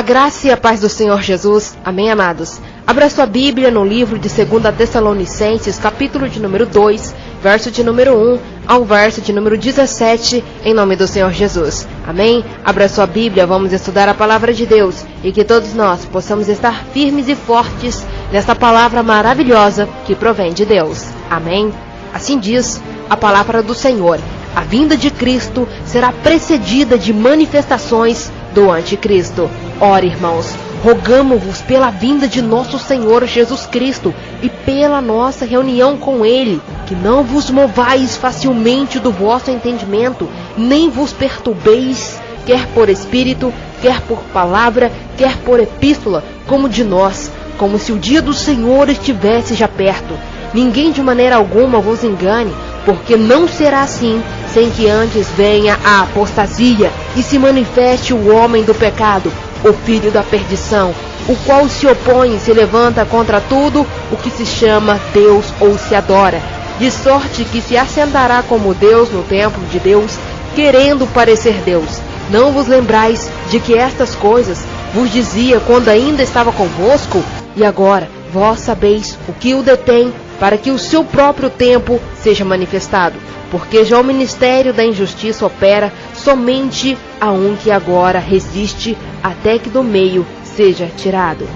A graça e a paz do Senhor Jesus. Amém, amados? Abra sua Bíblia no livro de 2 Tessalonicenses, capítulo de número 2, verso de número 1 ao verso de número 17, em nome do Senhor Jesus. Amém? Abra sua Bíblia, vamos estudar a palavra de Deus e que todos nós possamos estar firmes e fortes nesta palavra maravilhosa que provém de Deus. Amém? Assim diz a palavra do Senhor. A vinda de Cristo será precedida de manifestações do anticristo. Ora, irmãos, rogamo-vos pela vinda de nosso Senhor Jesus Cristo e pela nossa reunião com Ele, que não vos movais facilmente do vosso entendimento, nem vos perturbeis, quer por espírito, quer por palavra, quer por epístola, como de nós, como se o dia do Senhor estivesse já perto. Ninguém de maneira alguma vos engane, porque não será assim, sem que antes venha a apostasia e se manifeste o homem do pecado, o filho da perdição, o qual se opõe e se levanta contra tudo o que se chama Deus ou se adora, de sorte que se assentará como Deus no templo de Deus, querendo parecer Deus. Não vos lembrais de que estas coisas vos dizia quando ainda estava convosco? E agora vós sabeis o que o detém, para que o seu próprio tempo seja manifestado, porque já o ministério da injustiça opera somente a um que agora resiste, até que do meio seja tirado.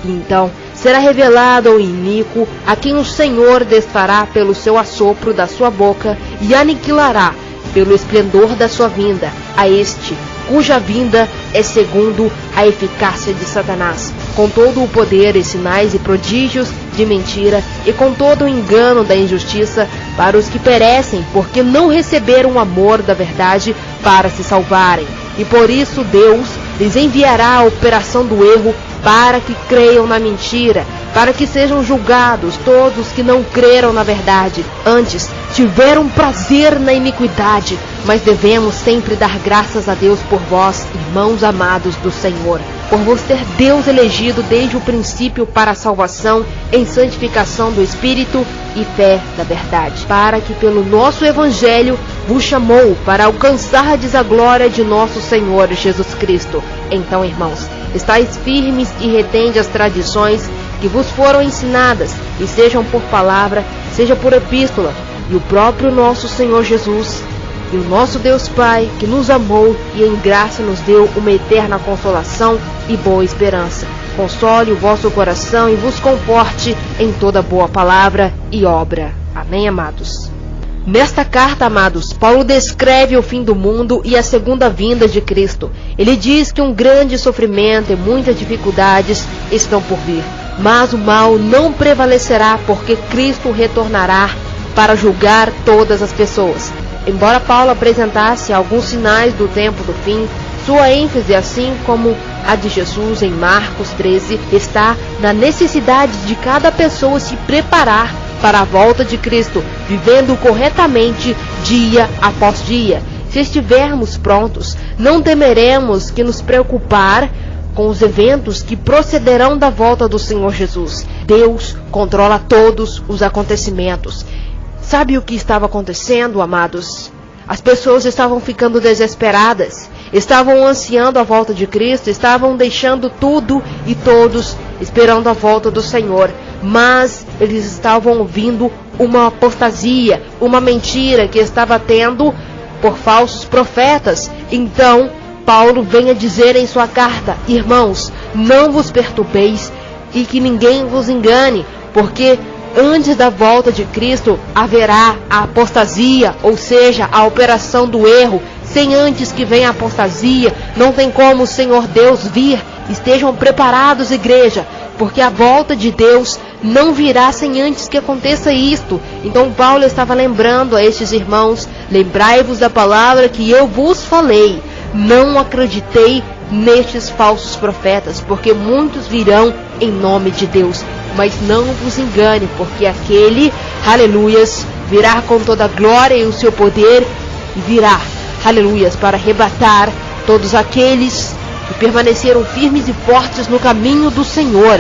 Então será revelado o iníquo, a quem o Senhor desfará pelo seu assopro da sua boca, e aniquilará pelo esplendor da sua vinda, a este, cuja vinda é segundo a eficácia de Satanás, com todo o poder e sinais e prodígios de mentira, e com todo o engano da injustiça, para os que perecem, porque não receberam o amor da verdade para se salvarem. E por isso Deus lhes enviará a operação do erro, para que creiam na mentira, para que sejam julgados todos os que não creram na verdade, antes tiveram prazer na iniquidade. Mas devemos sempre dar graças a Deus por vós, irmãos amados do Senhor, por vos ter Deus elegido desde o princípio para a salvação, em santificação do Espírito e fé da verdade, para que pelo nosso Evangelho vos chamou para alcançardes a glória de nosso Senhor Jesus Cristo. Então, irmãos, estáis firmes e retende as tradições que vos foram ensinadas, e sejam por palavra, seja por epístola, e o próprio nosso Senhor Jesus e o nosso Deus Pai, que nos amou e em graça nos deu uma eterna consolação e boa esperança, console o vosso coração e vos conforte em toda boa palavra e obra. Amém, amados? Nesta carta, amados, Paulo descreve o fim do mundo e a segunda vinda de Cristo. Ele diz que um grande sofrimento e muitas dificuldades estão por vir, mas o mal não prevalecerá, porque Cristo retornará para julgar todas as pessoas. Embora Paulo apresentasse alguns sinais do tempo do fim, sua ênfase, assim como a de Jesus em Marcos 13, está na necessidade de cada pessoa se preparar para a volta de Cristo, vivendo corretamente dia após dia. Se estivermos prontos, não temeremos que nos preocupar com os eventos que procederão da volta do Senhor Jesus. Deus controla todos os acontecimentos. Sabe o que estava acontecendo, amados? As pessoas estavam ficando desesperadas, estavam ansiando a volta de Cristo, estavam deixando tudo e todos esperando a volta do Senhor, mas eles estavam ouvindo uma apostasia, uma mentira que estava tendo por falsos profetas. Então Paulo vem a dizer em sua carta: irmãos, não vos perturbeis e que ninguém vos engane, porque antes da volta de Cristo haverá a apostasia, ou seja, a operação do erro. Sem antes que venha a apostasia, não tem como o Senhor Deus vir. Estejam preparados, igreja, porque a volta de Deus não virá sem antes que aconteça isto. Então Paulo estava lembrando a estes irmãos: lembrai-vos da palavra que eu vos falei. Não acreditei nestes falsos profetas, porque muitos virão em nome de Deus. Mas não vos engane, porque aquele, aleluias, virá com toda a glória e o seu poder, e virá, aleluias, para arrebatar todos aqueles que permaneceram firmes e fortes no caminho do Senhor.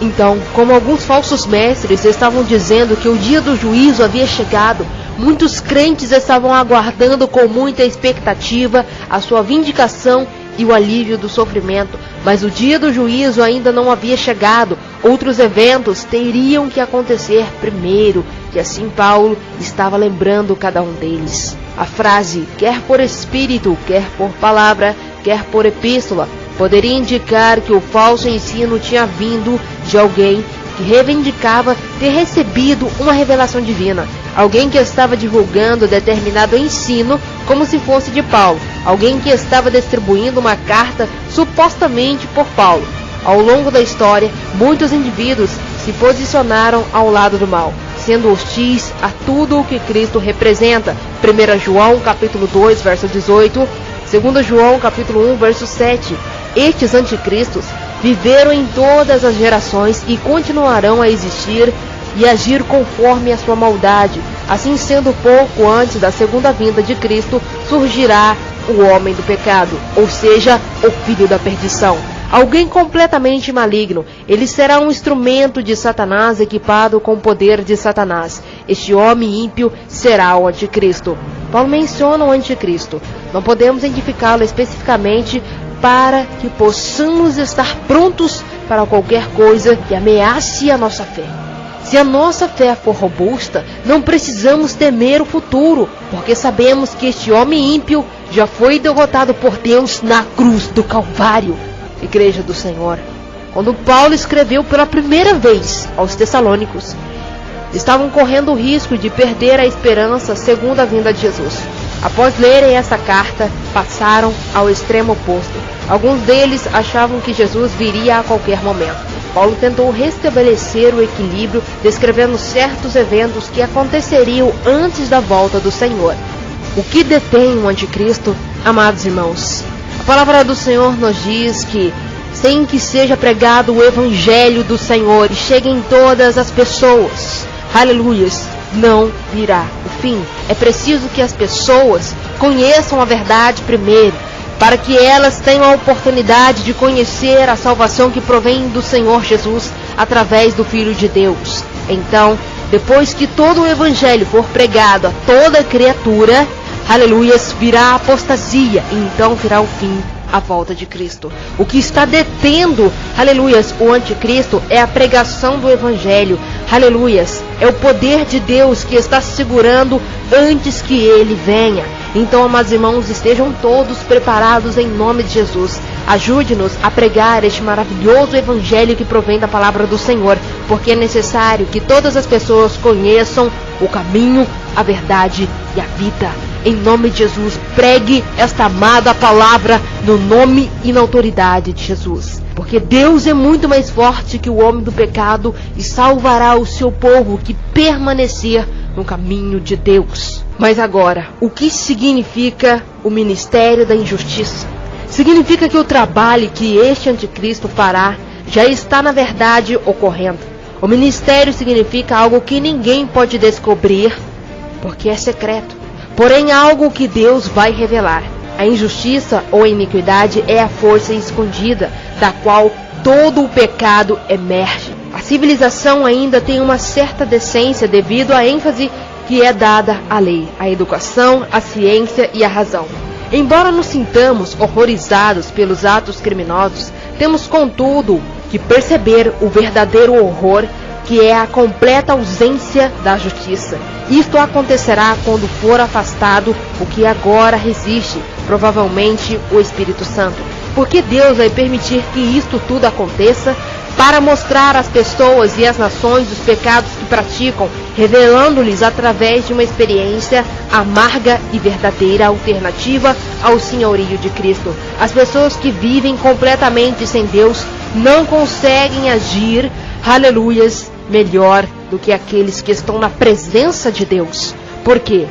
Então, como alguns falsos mestres estavam dizendo que o dia do juízo havia chegado, muitos crentes estavam aguardando com muita expectativa a sua vindicação e o alívio do sofrimento, mas o dia do juízo ainda não havia chegado. Outros eventos teriam que acontecer primeiro, e assim Paulo estava lembrando cada um deles. A frase, quer por espírito, quer por palavra, quer por epístola, poderia indicar que o falso ensino tinha vindo de alguém que reivindicava ter recebido uma revelação divina, alguém que estava divulgando determinado ensino como se fosse de Paulo, alguém que estava distribuindo uma carta supostamente por Paulo. Ao longo da história, muitos indivíduos se posicionaram ao lado do mal, sendo hostis a tudo o que Cristo representa. 1 João capítulo 2, verso 18, 2 João capítulo 1, verso 7. Estes anticristos viveram em todas as gerações e continuarão a existir e agir conforme a sua maldade. Assim sendo, pouco antes da segunda vinda de Cristo, surgirá o homem do pecado, ou seja, o filho da perdição. Alguém completamente maligno. Ele será um instrumento de Satanás equipado com o poder de Satanás. Este homem ímpio será o anticristo. Paulo menciona o anticristo. Não podemos identificá-lo especificamente para que possamos estar prontos para qualquer coisa que ameace a nossa fé. Se a nossa fé for robusta, não precisamos temer o futuro, porque sabemos que este homem ímpio já foi derrotado por Deus na cruz do Calvário. Igreja do Senhor, quando Paulo escreveu pela primeira vez aos Tessalônicos, estavam correndo o risco de perder a esperança segundo a vinda de Jesus. Após lerem essa carta, passaram ao extremo oposto. Alguns deles achavam que Jesus viria a qualquer momento. Paulo tentou restabelecer o equilíbrio, descrevendo certos eventos que aconteceriam antes da volta do Senhor. O que detém o anticristo, amados irmãos? A palavra do Senhor nos diz que, sem que seja pregado o evangelho do Senhor e chegue em todas as pessoas, aleluias, não virá o fim. É preciso que as pessoas conheçam a verdade primeiro, para que elas tenham a oportunidade de conhecer a salvação que provém do Senhor Jesus através do Filho de Deus. Então, depois que todo o evangelho for pregado a toda criatura, aleluias, virá a apostasia, e então virá o fim, a volta de Cristo. O que está detendo, aleluias, o anticristo é a pregação do evangelho, aleluias, é o poder de Deus que está se segurando antes que ele venha. Então, amados irmãos, estejam todos preparados em nome de Jesus. Ajude-nos a pregar este maravilhoso evangelho que provém da palavra do Senhor, porque é necessário que todas as pessoas conheçam o caminho, a verdade e a vida. Em nome de Jesus, pregue esta amada palavra no nome e na autoridade de Jesus. Porque Deus é muito mais forte que o homem do pecado e salvará o seu povo que permanecer no caminho de Deus. Mas agora, o que significa o ministério da injustiça? Significa que o trabalho que este anticristo fará já está na verdade ocorrendo. O ministério significa algo que ninguém pode descobrir, porque é secreto. Porém, algo que Deus vai revelar. A injustiça ou a iniquidade é a força escondida, da qual todo o pecado emerge. A civilização ainda tem uma certa decência devido à ênfase que é dada à lei, à educação, à ciência e à razão. Embora nos sintamos horrorizados pelos atos criminosos, temos contudo que perceber o verdadeiro horror, que é a completa ausência da justiça. Isto acontecerá quando for afastado o que agora resiste, provavelmente o Espírito Santo. Porque Deus vai permitir que isto tudo aconteça? Para mostrar às pessoas e às nações os pecados que praticam, revelando-lhes através de uma experiência amarga e verdadeira alternativa ao senhorio de Cristo. As pessoas que vivem completamente sem Deus não conseguem agir, aleluias, melhor do que aqueles que estão na presença de Deus. Por quê?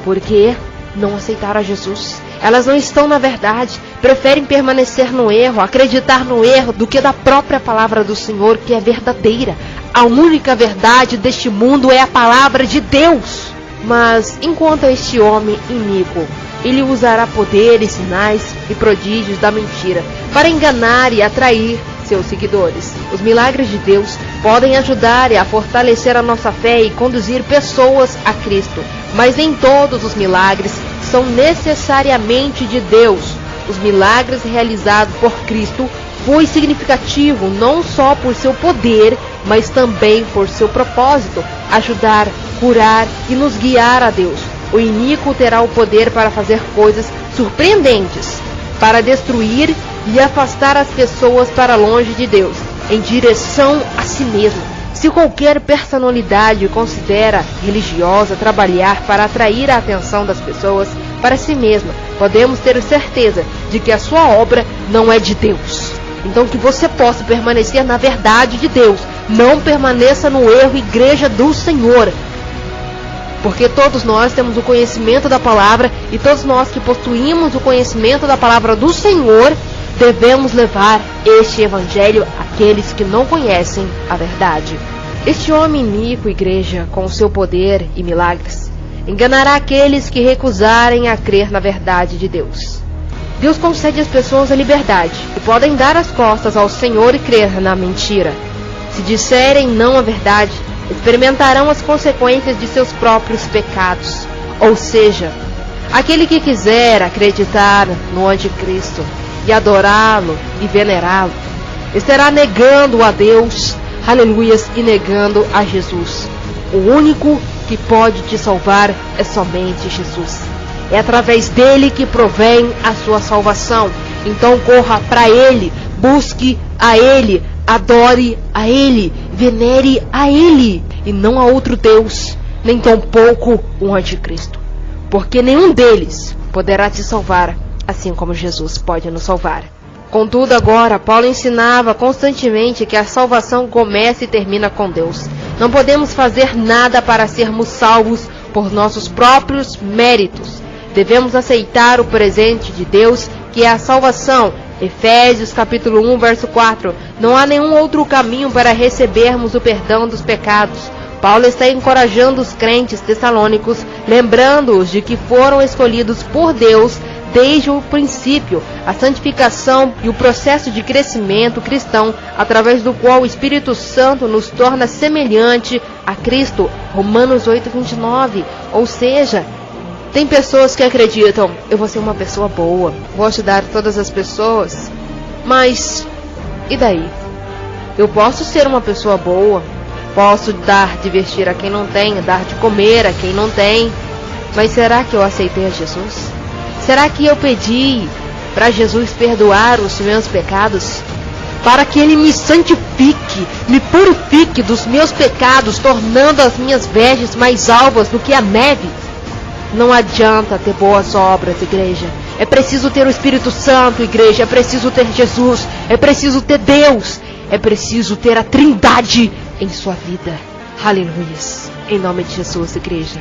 Porque não aceitaram a Jesus. Elas não estão na verdade, preferem permanecer no erro, acreditar no erro do que da própria palavra do Senhor, que é verdadeira. A única verdade deste mundo é a palavra de Deus. Mas enquanto este homem iníquo, ele usará poderes, sinais e prodígios da mentira para enganar e atrair seus seguidores. Os milagres de Deus podem ajudar a fortalecer a nossa fé e conduzir pessoas a Cristo, mas nem todos os milagres são necessariamente de Deus. os milagres realizados por Cristo foi significativo não só por seu poder, mas também por seu propósito, ajudar, curar e nos guiar a Deus. O iníquo terá o poder para fazer coisas surpreendentes, para destruir e afastar as pessoas para longe de Deus, em direção a si mesmo. Se qualquer personalidade considera religiosa trabalhar para atrair a atenção das pessoas para si mesma, podemos ter certeza de que a sua obra não é de Deus. Então que você possa permanecer na verdade de Deus, não permaneça no erro, igreja do Senhor. Porque todos nós temos o conhecimento da palavra e todos nós que possuímos o conhecimento da palavra do Senhor, devemos levar este evangelho àqueles que não conhecem a verdade. Este homem iníquo, igreja, com o seu poder e milagres, enganará aqueles que recusarem a crer na verdade de Deus. Deus concede às pessoas a liberdade e podem dar as costas ao Senhor e crer na mentira. Se disserem não à verdade, experimentarão as consequências de seus próprios pecados. Ou seja, aquele que quiser acreditar no anticristo e adorá-lo e venerá-lo, estará negando a Deus, aleluias, e negando a Jesus. O único que pode te salvar é somente Jesus. É através dele que provém a sua salvação. Então corra para ele, busque a ele, adore a ele, venere a ele, e não a outro Deus, nem tampouco o anticristo. Porque nenhum deles poderá te salvar, assim como Jesus pode nos salvar. Contudo, agora, Paulo ensinava constantemente que a salvação começa e termina com Deus. Não podemos fazer nada para sermos salvos por nossos próprios méritos. Devemos aceitar o presente de Deus, que é a salvação. Efésios capítulo 1, verso 4. Não há nenhum outro caminho para recebermos o perdão dos pecados. Paulo está encorajando os crentes tessalônicos, lembrando-os de que foram escolhidos por Deus desde o princípio, a santificação e o processo de crescimento cristão, através do qual o Espírito Santo nos torna semelhante a Cristo. Romanos 8, 29. Ou seja, tem pessoas que acreditam, eu vou ser uma pessoa boa, vou ajudar todas as pessoas, mas e daí? Eu posso ser uma pessoa boa, posso dar de vestir a quem não tem, dar de comer a quem não tem, mas será que eu aceitei a Jesus? Será que eu pedi para Jesus perdoar os meus pecados? Para que Ele me santifique, me purifique dos meus pecados, tornando as minhas vestes mais alvas do que a neve? Não adianta ter boas obras, igreja. É preciso ter o Espírito Santo, igreja. É preciso ter Jesus. É preciso ter Deus. É preciso ter a Trindade em sua vida. Aleluias. Em nome de Jesus, igreja.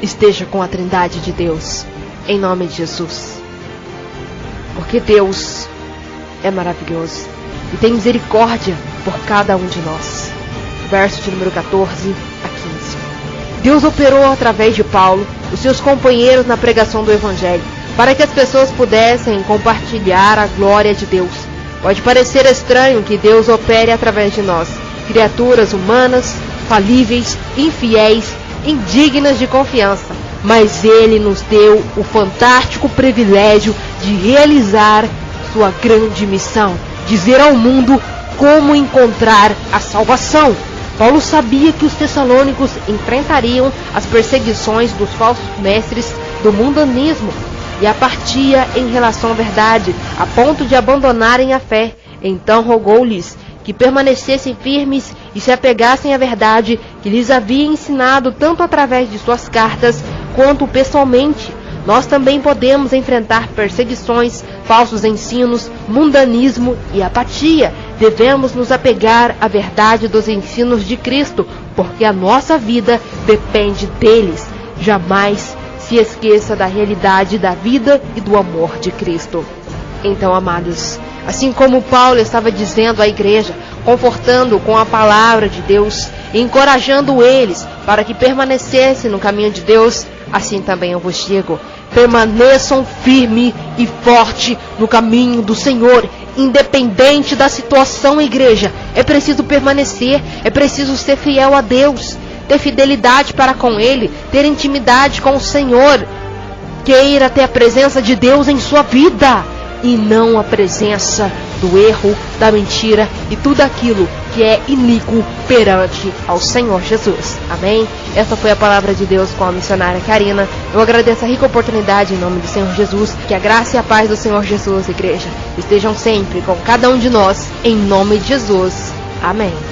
Esteja com a Trindade de Deus. Em nome de Jesus. Porque Deus é maravilhoso e tem misericórdia por cada um de nós. Verso de número 14 a 15. Deus operou através de Paulo, os seus companheiros na pregação do Evangelho, para que as pessoas pudessem compartilhar a glória de Deus. Pode parecer estranho que Deus opere através de nós, criaturas humanas, falíveis, infiéis, indignas de confiança, mas Ele nos deu o fantástico privilégio de realizar sua grande missão, dizer ao mundo como encontrar a salvação. Paulo sabia que os tessalônicos enfrentariam as perseguições dos falsos mestres do mundanismo e apatia em relação à verdade, a ponto de abandonarem a fé. Então rogou-lhes que permanecessem firmes e se apegassem à verdade que lhes havia ensinado tanto através de suas cartas quanto pessoalmente. Nós também podemos enfrentar perseguições, falsos ensinos, mundanismo e apatia. Devemos nos apegar à verdade dos ensinos de Cristo, porque a nossa vida depende deles. Jamais se esqueça da realidade da vida e do amor de Cristo. Então, amados, assim como Paulo estava dizendo à igreja, confortando com a palavra de Deus, e encorajando eles para que permanecessem no caminho de Deus, assim também eu vos digo, permaneçam firme e forte no caminho do Senhor, independente da situação, igreja. É preciso permanecer, é preciso ser fiel a Deus, ter fidelidade para com Ele, ter intimidade com o Senhor. Queira ter a presença de Deus em sua vida e não a presença do erro, da mentira e tudo aquilo que é iníquo perante ao Senhor Jesus. Amém? Essa foi a palavra de Deus com a missionária Karina. Eu agradeço a rica oportunidade em nome do Senhor Jesus. Que a graça e a paz do Senhor Jesus, igreja, estejam sempre com cada um de nós, em nome de Jesus. Amém.